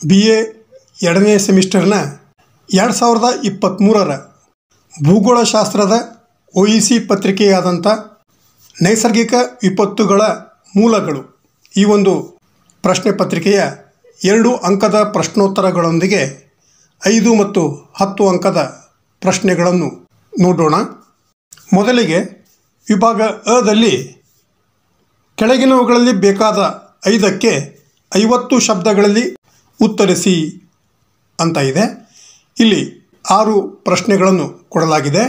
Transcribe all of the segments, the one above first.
BA ಎರಡನೇ ಸೆಮಿಸ್ಟರ್ನ 2023ರ ಭೂಗೋಳಶಾಸ್ತ್ರದ OEC ಪತ್ರಿಕೆಯಾದಂಥ ನೈಸರ್ಗಿಕ ವಿಪತ್ತುಗಳ ಮೂಲಗಳು ಈ ಒಂದು ಪ್ರಶ್ನೆ ಪತ್ರಿಕೆಯ 2 ಅಂಕದ ಪ್ರಶ್ನೋತ್ತರಗಳೊಂದಿಗೆ 5 ಮತ್ತು 10 ಅಂಕದ ಪ್ರಶ್ನೆಗಳನ್ನು ನೋಡೋಣ. ಮೊದಲಿಗೆ ವಿಭಾಗ ಅದಲ್ಲಿ ಕೆಳಗಿನವುಗಳಲ್ಲಿ ಬೇಕಾದ 5ಕ್ಕೆ 50 ಶಬ್ದಗಳಲ್ಲಿ ಉತ್ತರಿಸಿ ಅಂತ ಇದೆ. ಇಲ್ಲಿ 6 ಪ್ರಶ್ನೆಗಳನ್ನು ಕೊಡಲಾಗಿದೆ.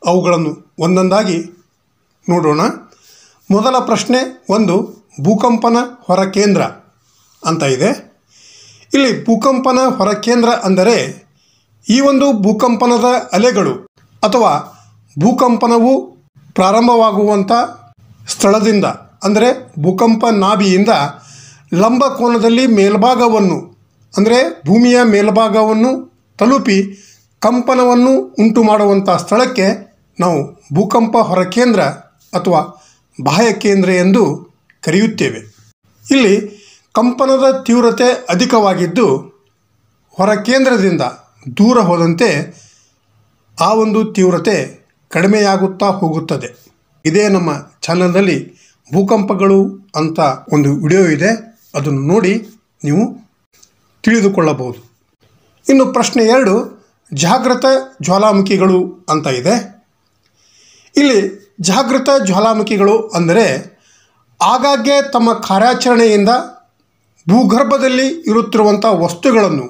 ಅವುಗಳನ್ನು ಒಂದೊಂದಾಗಿ ನೋಡೋಣ. ಮೊದಲ ಪ್ರಶ್ನೆ 1 ಭೂಕಂಪನ ಹೊರಕೇಂದ್ರ ಅಂತ ಇದೆ. ಇಲ್ಲಿ ಭೂಕಂಪನ ಹೊರಕೇಂದ್ರ ಅಂದರೆ ಈ ಒಂದು ಭೂಕಂಪನದ ಅಲೆಗಳು ಅಥವಾ ಭೂಕಂಪನವು ಪ್ರಾರಂಭವಾಗುವಂಥ ಸ್ಥಳದಿಂದ ಅಂದರೆ ಭೂಕಂಪ ನಾಭಿಯಿಂದ ಲಂಬ ಕೋನದಲ್ಲಿ ಮೇಲ್ಭಾಗವನ್ನು ಅಂದರೆ ಭೂಮಿಯ ಮೇಲ್ಭಾಗವನ್ನು ತಲುಪಿ ಕಂಪನವನ್ನು ಉಂಟು ಮಾಡುವಂಥ ಸ್ಥಳಕ್ಕೆ ನಾವು ಭೂಕಂಪ ಹೊರಕೇಂದ್ರ ಅಥವಾ ಬಾಹ್ಯ ಕೇಂದ್ರ ಎಂದು ಕರೆಯುತ್ತೇವೆ. ಇಲ್ಲಿ ಕಂಪನದ ತೀವ್ರತೆ ಅಧಿಕವಾಗಿದ್ದು ಹೊರಕೇಂದ್ರದಿಂದ ದೂರ ಹೋದಂತೆ ಆ ಒಂದು ತೀವ್ರತೆ ಕಡಿಮೆಯಾಗುತ್ತಾ ಹೋಗುತ್ತದೆ. ಇದೇ ನಮ್ಮ ಚಾನಲ್ನಲ್ಲಿ ಭೂಕಂಪಗಳು ಅಂತ ಒಂದು ವಿಡಿಯೋ ಇದೆ, ಅದನ್ನು ನೋಡಿ ನೀವು ತಿಳಿದುಕೊಳ್ಳಬಹುದು. ಇನ್ನು ಪ್ರಶ್ನೆ 2 ಜಾಗೃತ ಜ್ವಾಲಾಮುಖಿಗಳು ಅಂತ ಇದೆ. ಇಲ್ಲಿ ಜಾಗೃತ ಜ್ವಾಲಾಮುಖಿಗಳು ಅಂದರೆ ಆಗಾಗ್ಗೆ ತಮ್ಮ ಕಾರ್ಯಾಚರಣೆಯಿಂದ ಭೂಗರ್ಭದಲ್ಲಿ ಇರುತ್ತಿರುವಂಥ ವಸ್ತುಗಳನ್ನು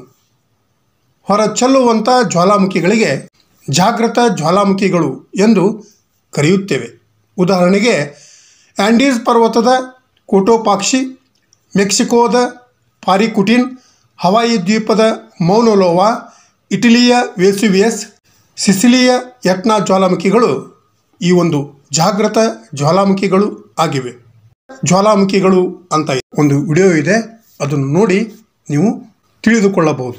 ಹೊರಚೆಲ್ಲುವಂಥ ಜ್ವಾಲಾಮುಖಿಗಳಿಗೆ ಜಾಗೃತ ಜ್ವಾಲಾಮುಖಿಗಳು ಎಂದು ಕರೆಯುತ್ತೇವೆ. ಉದಾಹರಣೆಗೆ ಆ್ಯಂಡೀಸ್ ಪರ್ವತದ ಕೋಟೋಪಾಕ್ಷಿ, ಮೆಕ್ಸಿಕೋದ ಪಾರಿಕುಟಿನ್, ಹವಾಯಿ ದ್ವೀಪದ ಮೌನೋಲೋವಾ, ಇಟಲಿಯ ವೇಸುವಿಯಸ್, ಸಿಸಿಲಿಯ ಎಟ್ನಾ ಜ್ವಾಲಾಮುಖಿಗಳು ಈ ಒಂದು ಜಾಗೃತ ಜ್ವಾಲಾಮುಖಿಗಳು ಆಗಿವೆ. ಜ್ವಾಲಾಮುಖಿಗಳು ಅಂತ ಒಂದು ವಿಡಿಯೋ ಇದೆ, ಅದನ್ನು ನೋಡಿ ನೀವು ತಿಳಿದುಕೊಳ್ಳಬಹುದು.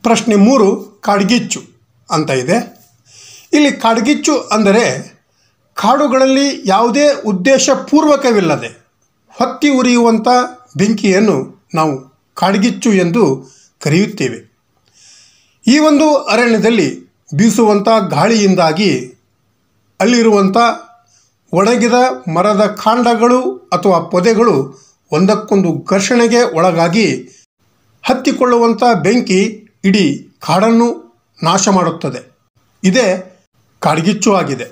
ಪ್ರಶ್ನೆ 3 ಕಾಡ್ಗಿಚ್ಚು ಅಂತ ಇದೆ. ಇಲ್ಲಿ ಕಾಡ್ಗಿಚ್ಚು ಅಂದರೆ ಕಾಡುಗಳಲ್ಲಿ ಯಾವುದೇ ಉದ್ದೇಶಪೂರ್ವಕವಿಲ್ಲದೆ ಹೊತ್ತಿ ಉರಿಯುವಂಥ ಬೆಂಕಿಯನ್ನು ನಾವು ಕಾಡ್ಗಿಚ್ಚು ಎಂದು ಕರೆಯುತ್ತೇವೆ. ಈ ಒಂದು ಅರಣ್ಯದಲ್ಲಿ ಬೀಸುವಂಥ ಗಾಳಿಯಿಂದಾಗಿ ಅಲ್ಲಿರುವಂಥ ಒಣಗಿದ ಮರದ ಕಾಂಡಗಳು ಅಥವಾ ಪೊದೆಗಳು ಒಂದಕ್ಕೊಂದು ಘರ್ಷಣೆಗೆ ಒಳಗಾಗಿ ಹತ್ತಿಕೊಳ್ಳುವಂಥ ಬೆಂಕಿ ಇಡೀ ಕಾಡನ್ನು ನಾಶ ಮಾಡುತ್ತದೆ. ಇದೇ ಕಾಡ್ಗಿಚ್ಚು ಆಗಿದೆ.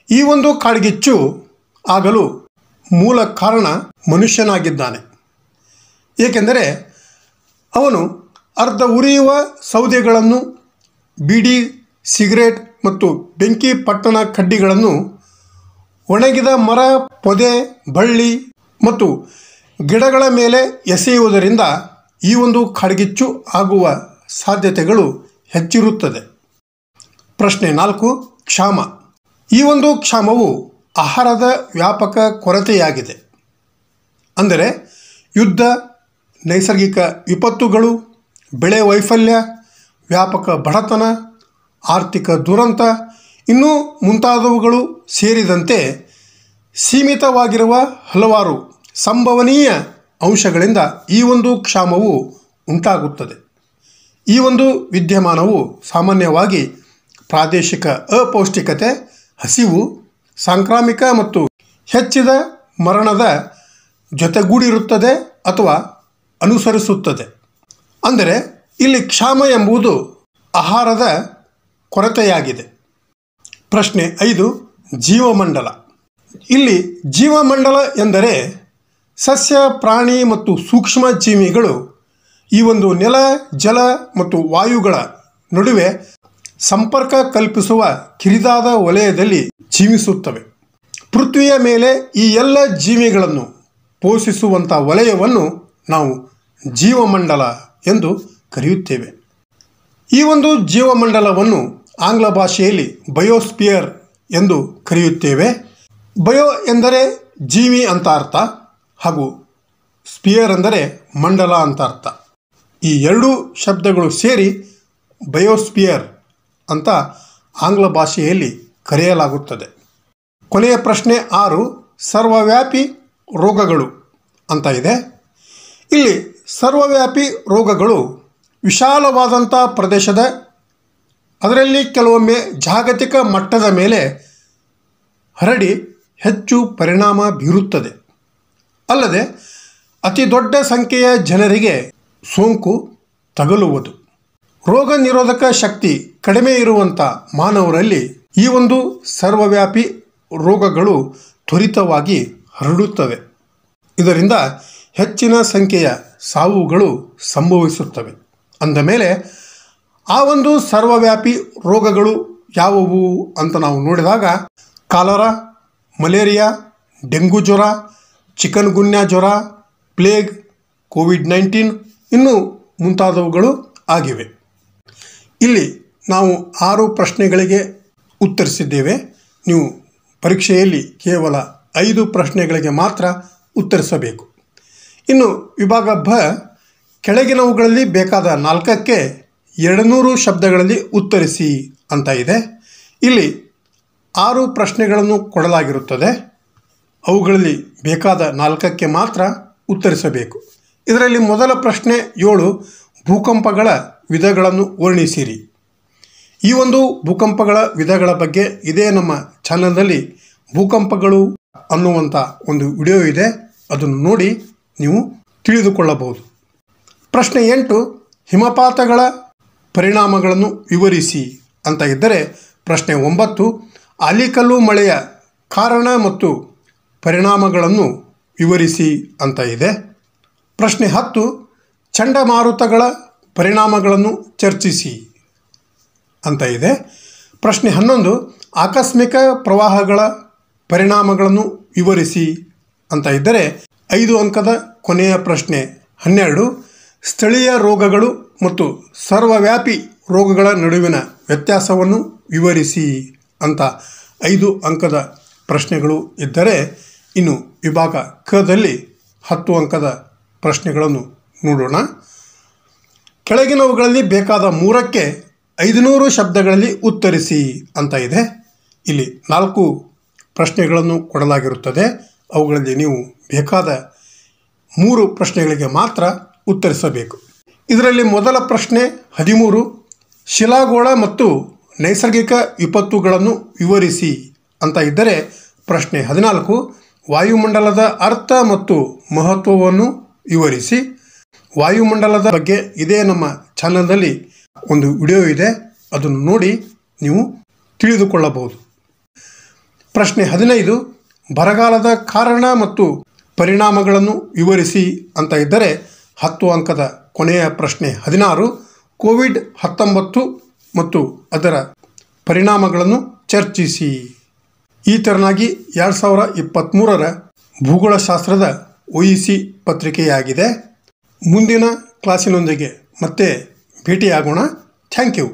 ಈ ಒಂದು ಕಾಡ್ಗಿಚ್ಚು ಆಗಲು ಮೂಲ ಕಾರಣ ಮನುಷ್ಯನಾಗಿದ್ದಾನೆ. ಏಕೆಂದರೆ ಅವನು ಅರ್ಧ ಉರಿಯುವ ಸೌದೆಗಳನ್ನು, ಬೀಡಿ, ಸಿಗರೇಟ್ ಮತ್ತು ಬೆಂಕಿ ಪಟ್ಟಣ ಕಡ್ಡಿಗಳನ್ನು ಒಣಗಿದ ಮರ, ಪೊದೆ, ಬಳ್ಳಿ ಮತ್ತು ಗಿಡಗಳ ಮೇಲೆ ಎಸೆಯುವುದರಿಂದ ಈ ಒಂದು ಕಾಡ್ಗಿಚ್ಚು ಆಗುವ ಸಾಧ್ಯತೆಗಳು ಹೆಚ್ಚಿರುತ್ತದೆ. ಪ್ರಶ್ನೆ 4 ಕ್ಷಾಮ. ಈ ಒಂದು ಕ್ಷಾಮವು ಆಹಾರದ ವ್ಯಾಪಕ ಕೊರತೆಯಾಗಿದೆ. ಅಂದರೆ ಯುದ್ಧ, ನೈಸರ್ಗಿಕ ವಿಪತ್ತುಗಳು, ಬೆಳೆ ವೈಫಲ್ಯ, ವ್ಯಾಪಕ ಬಡತನ, ಆರ್ಥಿಕ ದುರಂತ ಇನ್ನೂ ಮುಂತಾದವುಗಳು ಸೇರಿದಂತೆ ಸೀಮಿತವಾಗಿರುವ ಹಲವಾರು ಸಂಭವನೀಯ ಅಂಶಗಳಿಂದ ಈ ಒಂದು ಕ್ಷಾಮವು ಉಂಟಾಗುತ್ತದೆ. ಈ ಒಂದು ವಿದ್ಯಮಾನವು ಸಾಮಾನ್ಯವಾಗಿ ಪ್ರಾದೇಶಿಕ ಅಪೌಷ್ಟಿಕತೆ, ಹಸಿವು, ಸಾಂಕ್ರಾಮಿಕ ಮತ್ತು ಹೆಚ್ಚಿದ ಮರಣದ ಜೊತೆಗೂಡಿರುತ್ತದೆ ಅಥವಾ ಅನುಸರಿಸುತ್ತದೆ. ಅಂದರೆ ಇಲ್ಲಿ ಕ್ಷಾಮ ಎಂಬುದು ಆಹಾರದ ಕೊರತೆಯಾಗಿದೆ. ಪ್ರಶ್ನೆ 5 ಜೀವಮಂಡಲ. ಇಲ್ಲಿ ಜೀವಮಂಡಲ ಎಂದರೆ ಸಸ್ಯ, ಪ್ರಾಣಿ ಮತ್ತು ಸೂಕ್ಷ್ಮ ಜೀವಿಗಳು ಈ ಒಂದು ನೆಲ, ಜಲ ಮತ್ತು ವಾಯುಗಳ ನಡುವೆ ಸಂಪರ್ಕ ಕಲ್ಪಿಸುವ ಕಿರಿದಾದ ವಲಯದಲ್ಲಿ ಜೀವಿಸುತ್ತವೆ. ಪೃಥ್ವಿಯ ಮೇಲೆ ಈ ಎಲ್ಲ ಜೀವಿಗಳನ್ನು ಪೋಷಿಸುವಂಥ ವಲಯವನ್ನು ನಾವು ಜೀವಮಂಡಲ ಎಂದು ಕರೆಯುತ್ತೇವೆ. ಈ ಒಂದು ಜೀವಮಂಡಲವನ್ನು ಆಂಗ್ಲ ಭಾಷೆಯಲ್ಲಿ ಬಯೋಸ್ಪಿಯರ್ ಎಂದು ಕರೆಯುತ್ತೇವೆ. ಬಯೋ ಎಂದರೆ ಜೀವಿ ಅಂತ ಅರ್ಥ ಹಾಗೂ ಸ್ಪಿಯರ್ ಅಂದರೆ ಮಂಡಲ ಅಂತ ಅರ್ಥ. ಈ 2 ಶಬ್ದಗಳು ಸೇರಿ ಬಯೋಸ್ಪಿಯರ್ ಅಂತ ಆಂಗ್ಲ ಭಾಷೆಯಲ್ಲಿ ಕರೆಯಲಾಗುತ್ತದೆ. ಕೊನೆಯ ಪ್ರಶ್ನೆ 6 ಸರ್ವವ್ಯಾಪಿ ರೋಗಗಳು ಅಂತ ಇದೆ. ಇಲ್ಲಿ ಸರ್ವವ್ಯಾಪಿ ರೋಗಗಳು ವಿಶಾಲವಾದಂಥ ಪ್ರದೇಶದ, ಅದರಲ್ಲಿ ಕೆಲವೊಮ್ಮೆ ಜಾಗತಿಕ ಮಟ್ಟದ ಮೇಲೆ ಹರಡಿ ಹೆಚ್ಚು ಪರಿಣಾಮ ಬೀರುತ್ತದೆ. ಅಲ್ಲದೆ ಅತಿ ದೊಡ್ಡ ಸಂಖ್ಯೆಯ ಜನರಿಗೆ ಸೋಂಕು ತಗುಲುವುದು. ರೋಗ ನಿರೋಧಕ ಶಕ್ತಿ ಕಡಿಮೆ ಇರುವಂಥ ಮಾನವರಲ್ಲಿ ಈ ಒಂದು ಸರ್ವವ್ಯಾಪಿ ರೋಗಗಳು ತ್ವರಿತವಾಗಿ ಹರಡುತ್ತವೆ. ಇದರಿಂದ ಹೆಚ್ಚಿನ ಸಂಖ್ಯೆಯ ಸಾವುಗಳು ಸಂಭವಿಸುತ್ತವೆ. ಅಂದ ಮೇಲೆ ಆ ಒಂದು ಸರ್ವವ್ಯಾಪಿ ರೋಗಗಳು ಯಾವುವು ಅಂತ ನಾವು ನೋಡಿದಾಗ ಕಾಲರಾ, ಮಲೇರಿಯಾ, ಡೆಂಗು ಜ್ವರ, ಚಿಕನ್ ಗುನ್ಯಾ ಜ್ವರ, ಪ್ಲೇಗ್, ಕೋವಿಡ್-19 ಇನ್ನೂ ಮುಂತಾದವುಗಳು ಆಗಿವೆ. ಇಲ್ಲಿ ನಾವು 6 ಪ್ರಶ್ನೆಗಳಿಗೆ ಉತ್ತರಿಸಿದ್ದೇವೆ. ನೀವು ಪರೀಕ್ಷೆಯಲ್ಲಿ ಕೇವಲ 5 ಪ್ರಶ್ನೆಗಳಿಗೆ ಮಾತ್ರ ಉತ್ತರಿಸಬೇಕು. ಇನ್ನು ವಿಭಾಗ ಬ ಕೆಳಗಿನವುಗಳಲ್ಲಿ ಬೇಕಾದ 4ಕ್ಕೆ 200 ಶಬ್ದಗಳಲ್ಲಿ ಉತ್ತರಿಸಿ ಅಂತ ಇದೆ. ಇಲ್ಲಿ 6 ಪ್ರಶ್ನೆಗಳನ್ನು ಕೊಡಲಾಗಿರುತ್ತದೆ. ಅವುಗಳಲ್ಲಿ ಬೇಕಾದ 4ಕ್ಕೆ ಮಾತ್ರ ಉತ್ತರಿಸಬೇಕು. ಇದರಲ್ಲಿ ಮೊದಲ ಪ್ರಶ್ನೆ 7, ಭೂಕಂಪಗಳ ವಿಧಗಳನ್ನು ವರ್ಣಿಸಿರಿ. ಈ ಒಂದು ಭೂಕಂಪಗಳ ವಿಧಗಳ ಬಗ್ಗೆ ಇದೇ ನಮ್ಮ ಚಾನಲ್ನಲ್ಲಿ ಭೂಕಂಪಗಳು ಅನ್ನುವಂಥ ಒಂದು ವಿಡಿಯೋ ಇದೆ, ಅದನ್ನು ನೋಡಿ ನೀವು ತಿಳಿದುಕೊಳ್ಳಬಹುದು. ಪ್ರಶ್ನೆ 8, ಹಿಮಪಾತಗಳ ಪರಿಣಾಮಗಳನ್ನು ವಿವರಿಸಿ ಅಂತ ಇದ್ದರೆ ಪ್ರಶ್ನೆ 9, ಆಲಿಕಲ್ಲು ಮಳೆಯ ಕಾರಣ ಮತ್ತು ಪರಿಣಾಮಗಳನ್ನು ವಿವರಿಸಿ ಅಂತ ಇದೆ. ಪ್ರಶ್ನೆ 10, ಚಂಡಮಾರುತಗಳ ಪರಿಣಾಮಗಳನ್ನು ಚರ್ಚಿಸಿ ಅಂತ ಇದೆ. ಪ್ರಶ್ನೆ 11, ಆಕಸ್ಮಿಕ ಪ್ರವಾಹಗಳ ಪರಿಣಾಮಗಳನ್ನು ವಿವರಿಸಿ ಅಂತ ಇದ್ದರೆ 5 ಅಂಕದ ಕೊನೆಯ ಪ್ರಶ್ನೆ 12, ಸ್ಥಳೀಯ ರೋಗಗಳು ಮತ್ತು ಸರ್ವವ್ಯಾಪಿ ರೋಗಗಳ ನಡುವಿನ ವ್ಯತ್ಯಾಸವನ್ನು ವಿವರಿಸಿ ಅಂತ 5 ಅಂಕದ ಪ್ರಶ್ನೆಗಳು ಇದ್ದರೆ, ಇನ್ನು ವಿಭಾಗ ಕದಲ್ಲಿ 10 ಅಂಕದ ಪ್ರಶ್ನೆಗಳನ್ನು ನೋಡೋಣ. ಕೆಳಗಿನವುಗಳಲ್ಲಿ ಬೇಕಾದ 3ಕ್ಕೆ 500 ಶಬ್ದಗಳಲ್ಲಿ ಉತ್ತರಿಸಿ ಅಂತ ಇದೆ. ಇಲ್ಲಿ 4 ಪ್ರಶ್ನೆಗಳನ್ನು ಕೊಡಲಾಗಿರುತ್ತದೆ. ಅವುಗಳಲ್ಲಿ ನೀವು ಬೇಕಾದ 3 ಪ್ರಶ್ನೆಗಳಿಗೆ ಮಾತ್ರ ಉತ್ತರಿಸಬೇಕು. ಇದರಲ್ಲಿ ಮೊದಲ ಪ್ರಶ್ನೆ 13, ಶಿಲಾಗೋಳ ಮತ್ತು ನೈಸರ್ಗಿಕ ವಿಪತ್ತುಗಳನ್ನು ವಿವರಿಸಿ ಅಂತ ಇದ್ದರೆ ಪ್ರಶ್ನೆ 14, ವಾಯುಮಂಡಲದ ಅರ್ಥ ಮತ್ತು ಮಹತ್ವವನ್ನು ವಿವರಿಸಿ. ವಾಯುಮಂಡಲದ ಬಗ್ಗೆ ಇದೇ ನಮ್ಮ ಚಾನಲ್ನಲ್ಲಿ ಒಂದು ವಿಡಿಯೋ ಇದೆ, ಅದನ್ನು ನೋಡಿ ನೀವು ತಿಳಿದುಕೊಳ್ಳಬಹುದು. ಪ್ರಶ್ನೆ 15, ಬರಗಾಲದ ಕಾರಣ ಮತ್ತು ಪರಿಣಾಮಗಳನ್ನು ವಿವರಿಸಿ ಅಂತ ಇದ್ದರೆ 10 ಅಂಕದ ಕೊನೆಯ ಪ್ರಶ್ನೆ 16, ಕೋವಿಡ್-19 ಮತ್ತು ಅದರ ಪರಿಣಾಮಗಳನ್ನು ಚರ್ಚಿಸಿ. ಈ ತೆರನಾಗಿ 2023ರ ಭೂಗೋಳಶಾಸ್ತ್ರದ OEC ಪತ್ರಿಕೆಯಾಗಿದೆ. ಮುಂದಿನ ಕ್ಲಾಸಿನೊಂದಿಗೆ ಮತ್ತೆ ಭೇಟಿಯಾಗೋಣ. Thank you.